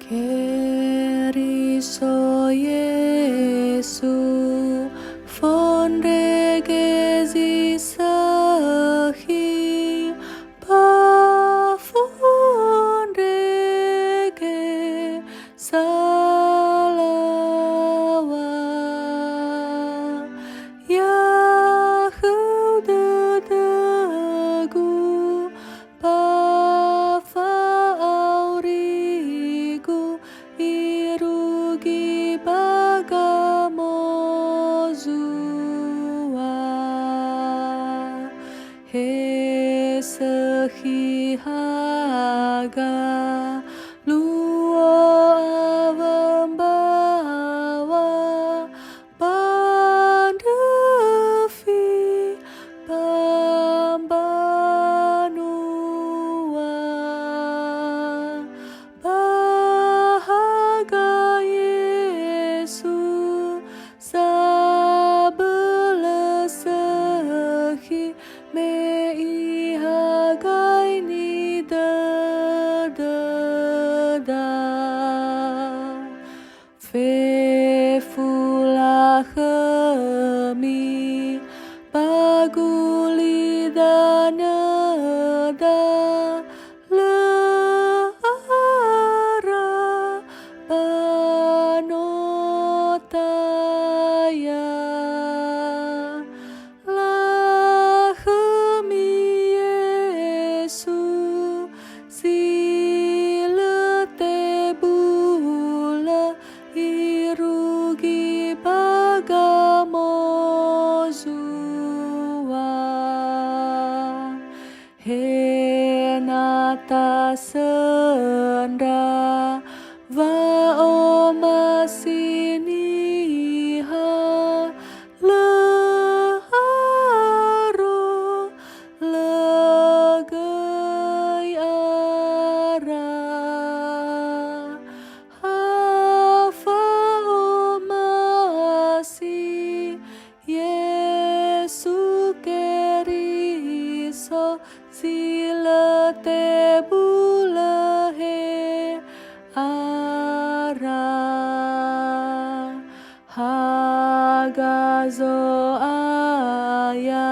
Keriso Yesu fondegezi sahi pa fondege salawa Yahudagu pa faurigu irugi bagamozua he sehihaga luo avambawa pandevi pambanua bahaga Yesu sabelesehi meihagai ni dada fe fulahemi baguli danada leara panotaya lahemi Yesu silete bula irugi bagamozua he nata senda va o masiniha leharo legai ara hafa o masi Yesu keriso silete bulahe ara hagazo aya